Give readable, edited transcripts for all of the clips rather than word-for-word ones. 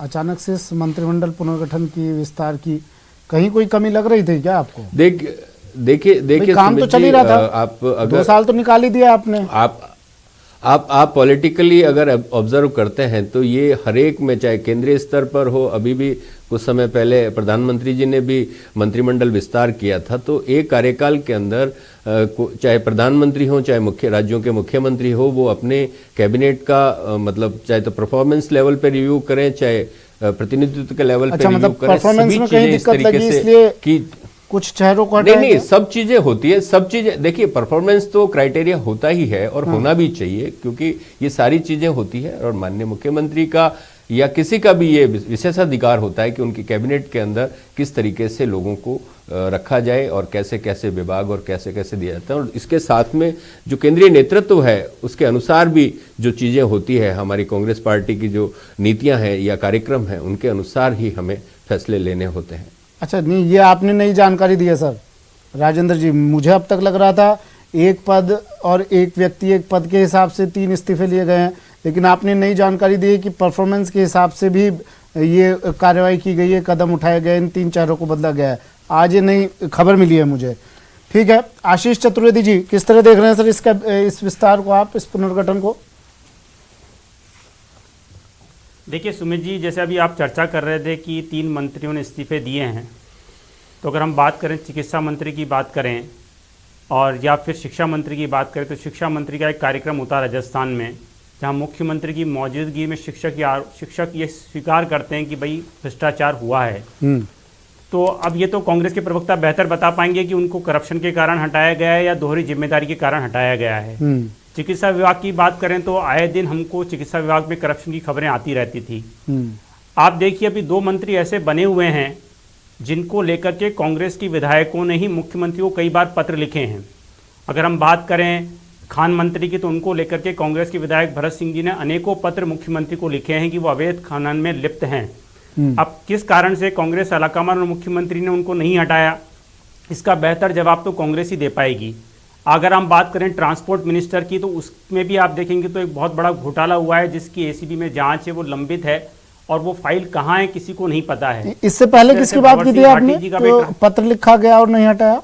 अचानक से इस मंत्रिमंडल पुनर्गठन की विस्तार की कहीं कोई कमी लग रही थी क्या आपको? देखिए काम तो चल ही रहा था। आप अगर 2 साल तो निकाल ही दिया आपने। आप पॉलिटिकली अगर ऑब्जर्व करते हैं तो ये हर एक में, चाहे केंद्रीय स्तर पर हो, अभी भी कुछ समय पहले प्रधानमंत्री जी ने भी मंत्रिमंडल विस्तार किया था, तो एक कार्यकाल के अंदर चाहे प्रधानमंत्री हो, चाहे मुख्य राज्यों के मुख्यमंत्री हो, वो अपने कैबिनेट का मतलब चाहे तो परफॉर्मेंस लेवल पे रिव्यू करें, चाहे प्रतिनिधित्व के लेवल पे रिव्यू करें, परफॉर्मेंस में कहीं दिक्कत लगी इसलिए कि कुछ चेहरों को नहीं, सब चीजें होती है, सब चीजें देखिए, परफॉर्मेंस तो क्राइटेरिया होता ही है और होना भी चाहिए, क्योंकि ये सारी चीजें होती है और माननीय मुख्यमंत्री का या किसी का भी ये विशेषाधिकार होता है कि उनकी कैबिनेट के अंदर किस तरीके से लोगों को रखा जाए और कैसे कैसे विभाग और कैसे कैसे दिया जाता है, और इसके साथ में जो केंद्रीय नेतृत्व है उसके अनुसार भी जो चीजें होती है, हमारी कांग्रेस पार्टी की जो नीतियां हैं या कार्यक्रम हैं, उनके अनुसार ही हमें फैसले लेने होते हैं। अच्छा, नहीं, ये आपने नई जानकारी दी है सर राजेंद्र जी। मुझे अब तक लग रहा था एक पद और एक व्यक्ति, एक पद के हिसाब से 3 इस्तीफे लिए गए हैं, लेकिन आपने नई जानकारी दी है कि परफॉर्मेंस के हिसाब से भी ये कार्रवाई की गई है, कदम उठाए गए, इन 3 चेहरों को बदला गया है। आज ये नई खबर मिली है मुझे। ठीक है, आशीष चतुर्वेदी जी, किस तरह देख रहे हैं सर इस विस्तार को, आप इस पुनर्गठन को? देखिए सुमित जी, जैसे अभी आप चर्चा कर रहे थे कि 3 मंत्रियों ने इस्तीफे दिए हैं, तो अगर हम बात करें चिकित्सा मंत्री की बात करें और या फिर शिक्षा मंत्री की बात करें, तो शिक्षा मंत्री का एक कार्यक्रम होता राजस्थान में, जहां मुख्यमंत्री की मौजूदगी में शिक्षक ये स्वीकार करते हैं कि भाई भ्रष्टाचार हुआ है। तो अब ये तो कांग्रेस के प्रवक्ता बेहतर बता पाएंगे कि उनको करप्शन के कारण हटाया गया है या दोहरी जिम्मेदारी के कारण हटाया गया है। चिकित्सा विभाग की बात करें तो आए दिन हमको चिकित्सा विभाग में करप्शन की खबरें आती रहती थी। आप देखिए अभी 2 मंत्री ऐसे बने हुए हैं जिनको लेकर के कांग्रेस की विधायकों ने ही मुख्यमंत्री को कई बार पत्र लिखे हैं। अगर हम बात करें खान मंत्री की, तो उनको लेकर के कांग्रेस के विधायक भरत सिंह जी ने अनेकों पत्र मुख्यमंत्री को लिखे हैं कि वो अवैध खनन में लिप्त हैं। अब किस कारण से कांग्रेस आलाकमान और मुख्यमंत्री ने उनको नहीं हटाया, इसका बेहतर जवाब तो कांग्रेस ही दे पाएगी। अगर हम बात करें ट्रांसपोर्ट मिनिस्टर की, तो उसमें भी आप देखेंगे तो एक बहुत बड़ा घोटाला हुआ है जिसकी एसीबी में जांच है, वो लंबित है और वो फाइल कहाँ है किसी को नहीं पता है। इससे पहले किसकी बात की थी आपने, तो पत्र लिखा गया और नहीं हटाया?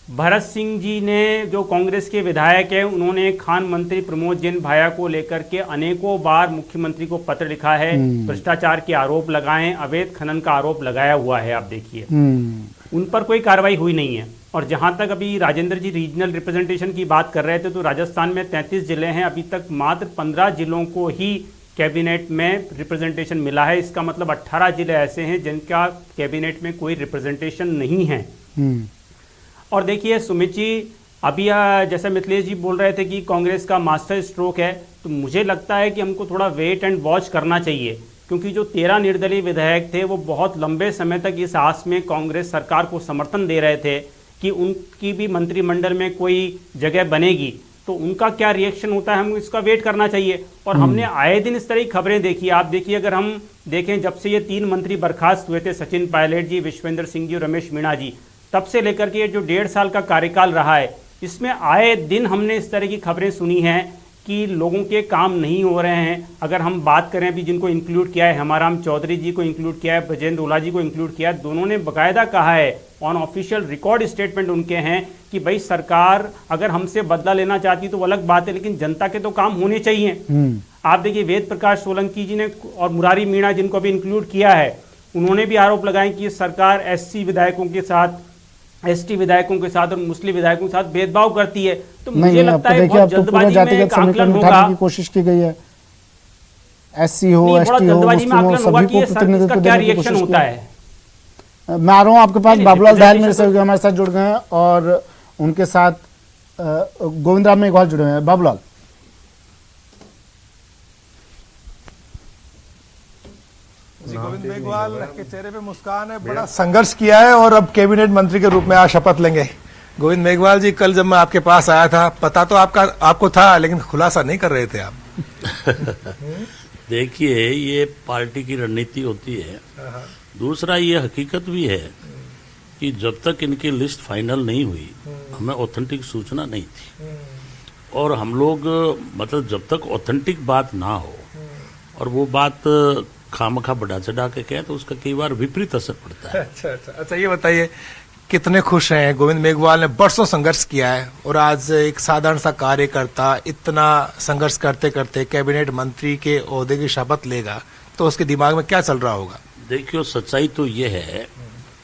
भरत सिंह जी ने, जो कांग्रेस के विधायक है, उन्होंने खान मंत्री प्रमोद जैन भाया को लेकर के अनेकों बार मुख्यमंत्री को पत्र लिखा है, भ्रष्टाचार के आरोप लगाए, अवैध खनन का आरोप लगाया हुआ है। आप देखिए उन पर कोई कार्रवाई हुई नहीं है। और जहां तक अभी राजेंद्र जी रीजनल रिप्रेजेंटेशन की बात कर रहे थे, तो राजस्थान में 33 जिले हैं, अभी तक मात्र 15 जिलों को ही कैबिनेट में रिप्रेजेंटेशन मिला है। इसका मतलब 18 जिले ऐसे हैं जिनका कैबिनेट में कोई रिप्रेजेंटेशन नहीं है। और देखिए सुमित जी, अभी जैसे मिथिलेश जी बोल रहे थे कि कांग्रेस का मास्टर स्ट्रोक है, तो मुझे लगता है कि हमको थोड़ा वेट एंड वॉच करना चाहिए, क्योंकि जो 13 निर्दलीय विधायक थे वो बहुत लंबे समय तक इस आस में कांग्रेस सरकार को समर्थन दे रहे थे कि उनकी भी मंत्रिमंडल में कोई जगह बनेगी, तो उनका क्या रिएक्शन होता है, हम इसका वेट करना चाहिए। और हमने आए दिन इस तरह की खबरें देखी। आप देखिए, अगर हम देखें जब से ये 3 मंत्री बर्खास्त हुए थे, सचिन पायलट जी, विश्वेंद्र सिंह जी और रमेश मीणा जी, तब से लेकर के जो 1.5 साल का कार्यकाल रहा है, इसमें आए दिन हमने इस तरह की खबरें सुनी हैं कि लोगों के काम नहीं हो रहे हैं। अगर हम बात करें अभी जिनको इंक्लूड किया है, हमाराम चौधरी जी को इंक्लूड किया है, ब्रजेंद्र ओला जी को इंक्लूड किया है, दोनों ने बाकायदा कहा है, ऑन ऑफिशियल रिकॉर्ड स्टेटमेंट उनके हैं कि भाई सरकार अगर हमसे बदला लेना चाहती तो वो अलग बात है, लेकिन जनता के तो काम होने चाहिए। आप देखिए वेद प्रकाश सोलंकी जी ने और मुरारी मीणा जिनको अभी इंक्लूड किया है, उन्होंने भी आरोप लगाए कि सरकार एससी विधायकों के साथ, एसटी विधायकों के साथ और मुस्लिम विधायकों के साथ भेदभाव करती है। तो मुझे लगता है बहुत जल्दबाजी में एक आकलन होगा की कोशिश की गई है, एससी हो, एसटी हो, मुस्लिम हो, सभी को प्रतिनिधित्व देने की कोशिश होता है। मैं आ रहा हूँ आपके पास, बाबूलाल दयाल मेरे से हमारे साथ जुड़ गए हैं और उनके साथ गोविंद राम मेघवाल जुड़े हुए हैं। बाबूलाल, गोविंद मेघवाल के चेहरे पे मुस्कान है, बड़ा संघर्ष किया है और अब कैबिनेट मंत्री के रूप में आज शपथ लेंगे। गोविंद मेघवाल जी, कल जब मैं आपके पास आया था, पता तो आपको था, लेकिन खुलासा नहीं कर रहे थे आप। देखिए, ये पार्टी की रणनीति होती है। दूसरा ये हकीकत भी है कि जब तक इनकी लिस्ट फाइनल नहीं हुई, हमें ऑथेंटिक सूचना नहीं थी। और हम लोग मतलब जब तक ऑथेंटिक बात ना हो और वो बात खामखा बढ़ा चढ़ा के कहे तो उसका कई बार विपरीत असर पड़ता है। अच्छा, ये बताइए कितने खुश हैं? गोविंद मेघवाल ने बरसों संघर्ष किया है और आज एक साधारण सा कार्यकर्ता इतना संघर्ष करते करते कैबिनेट मंत्री के ओहदे की शपथ लेगा, तो उसके दिमाग में क्या चल रहा होगा? देखियो, सच्चाई तो ये है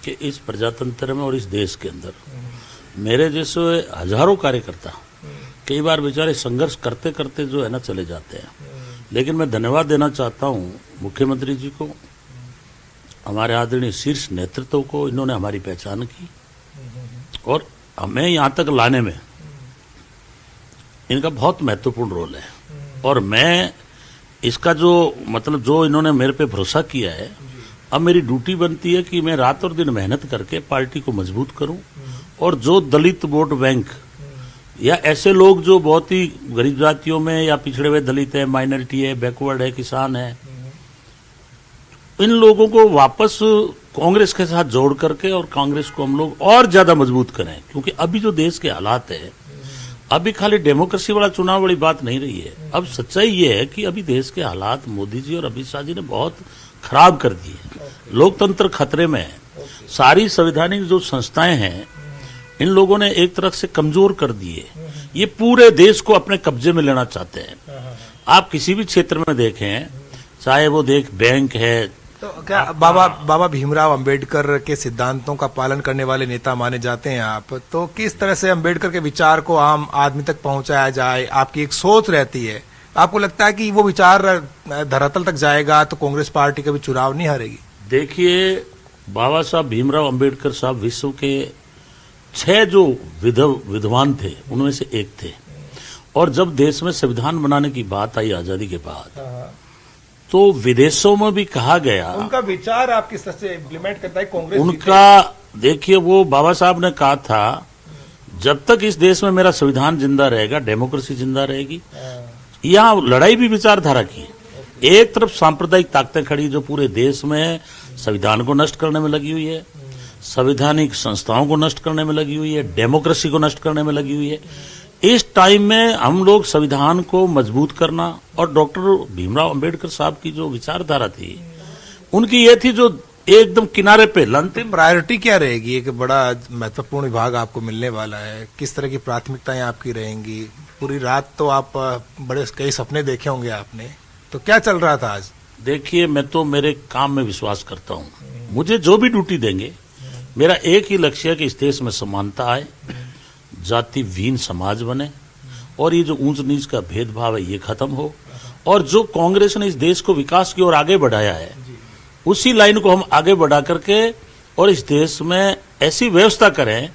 कि इस प्रजातंत्र में और इस देश के अंदर मेरे जैसे हजारों कार्यकर्ता कई बार बेचारे संघर्ष करते करते जो है ना चले जाते हैं। लेकिन मैं धन्यवाद देना चाहता हूँ मुख्यमंत्री जी को, हमारे आदरणीय शीर्ष नेतृत्व को। इन्होंने हमारी पहचान की और हमें यहाँ तक लाने में इनका बहुत महत्वपूर्ण रोल है। और मैं इसका जो इन्होंने मेरे पे भरोसा किया है, अब मेरी ड्यूटी बनती है कि मैं रात और दिन मेहनत करके पार्टी को मजबूत करूं और जो दलित वोट बैंक या ऐसे लोग जो बहुत ही गरीब जातियों में या पिछड़े हुए दलित है, माइनॉरिटी है, बैकवर्ड है, किसान है, इन लोगों को वापस कांग्रेस के साथ जोड़ करके और कांग्रेस को हम लोग और ज्यादा मजबूत करें। क्योंकि अभी जो देश के हालात है, अभी खाली डेमोक्रेसी वाला चुनाव वाली बात नहीं रही है। अब सच्चाई ये है कि अभी देश के हालात मोदी जी और अमित शाह जी ने बहुत खराब कर दिए। लोकतंत्र खतरे में है। सारी संवैधानिक जो संस्थाएं हैं, इन लोगों ने एक तरह से कमजोर कर दिए। ये पूरे देश को अपने कब्जे में लेना चाहते हैं। आप किसी भी क्षेत्र में देखें, चाहे वो बैंक है। तो क्या बाबा भीमराव अंबेडकर के सिद्धांतों का पालन करने वाले नेता माने जाते हैं आप, तो किस तरह से अंबेडकर के विचार को आम आदमी तक पहुंचाया जाए, आपकी एक सोच रहती है? आपको लगता है कि वो विचार धरातल तक जाएगा तो कांग्रेस पार्टी कभी चुनाव नहीं हारेगी? देखिए, बाबा साहब भीमराव अंबेडकर साहब विश्व के 6 जो विद्वान थे उनमें से एक थे। और जब देश में संविधान बनाने की बात आई आजादी के बाद, तो विदेशों में भी कहा गया, उनका विचार आप किस तरह से इम्प्लीमेंट करता है कांग्रेस? उनका देखिए, वो बाबा साहब ने कहा था, जब तक इस देश में मेरा संविधान जिंदा रहेगा, डेमोक्रेसी जिंदा रहेगी। यहाँ लड़ाई भी विचारधारा की। एक तरफ सांप्रदायिक ताकतें खड़ी जो पूरे देश में संविधान को नष्ट करने में लगी हुई है, संवैधानिक संस्थाओं को नष्ट करने में लगी हुई है, डेमोक्रेसी को नष्ट करने में लगी हुई है। इस टाइम में हम लोग संविधान को मजबूत करना, और डॉक्टर भीमराव अंबेडकर साहब की जो विचारधारा थी, उनकी ये थी जो एकदम किनारे पे अंतिम प्रायोरिटी क्या रहेगी? एक बड़ा महत्वपूर्ण विभाग आपको मिलने वाला है, किस तरह की प्राथमिकताएं आपकी रहेंगी? पूरी रात तो आप बड़े कई सपने देखे होंगे आपने, तो क्या चल रहा था आज? देखिए, मैं तो मेरे काम में विश्वास करता हूँ। मुझे जो भी ड्यूटी देंगे, मेरा एक ही लक्ष्य है कि इस देश में समानता आए, जाति विहीन समाज बने, और ये जो ऊंच नीच का भेदभाव है ये खत्म हो। और जो कांग्रेस ने इस देश को विकास की ओर आगे बढ़ाया है, उसी लाइन को हम आगे बढ़ा करके और इस देश में ऐसी व्यवस्था करें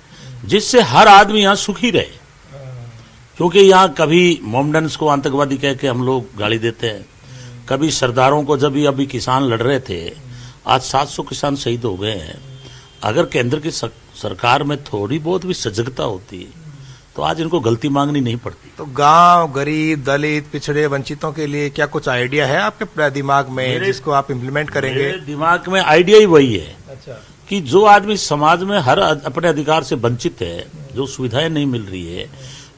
जिससे हर आदमी यहाँ सुखी रहे। क्योंकि यहाँ कभी मोमडन्स को आतंकवादी कह के हम लोग गाली देते हैं, कभी सरदारों को, जब अभी किसान लड़ रहे थे, आज 700 किसान शहीद हो गए हैं। अगर केंद्र की सरकार में थोड़ी बहुत भी सजगता होती तो आज इनको गलती मांगनी नहीं पड़ती। तो गांव, गरीब, दलित, पिछड़े, वंचितों के लिए क्या कुछ आइडिया है आपके दिमाग में जिसको आप इम्प्लीमेंट करेंगे? मेरे दिमाग में आइडिया ही वही है। अच्छा। कि जो आदमी समाज में हर अपने अधिकार से वंचित है, जो सुविधाएं नहीं मिल रही है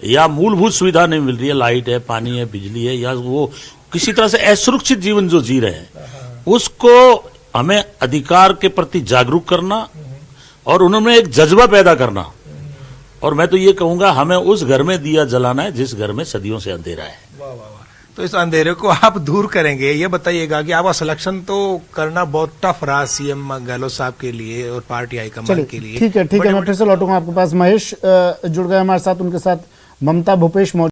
या मूलभूत सुविधा नहीं मिल रही है, लाइट है, पानी है, बिजली है, या वो किसी तरह से असुरक्षित जीवन जो जी रहे हैं, उसको हमें अधिकार के प्रति जागरूक करना और उन्होंने एक जज्बा पैदा करना। और मैं तो ये कहूंगा, हमें उस घर में दिया जलाना है जिस घर में सदियों से अंधेरा है। वाह वाह वाह। तो इस अंधेरे को आप दूर करेंगे। ये बताइएगा कि आपका सिलेक्शन तो करना बहुत टफ रहा सीएम गहलोत साहब के लिए और पार्टी हाईकमान के लिए। ठीक है, मैं फिर से लौटूंगा आपके पास। महेश जुड़ गए हमारे साथ, उनके साथ ममता भूपेश मौजूद।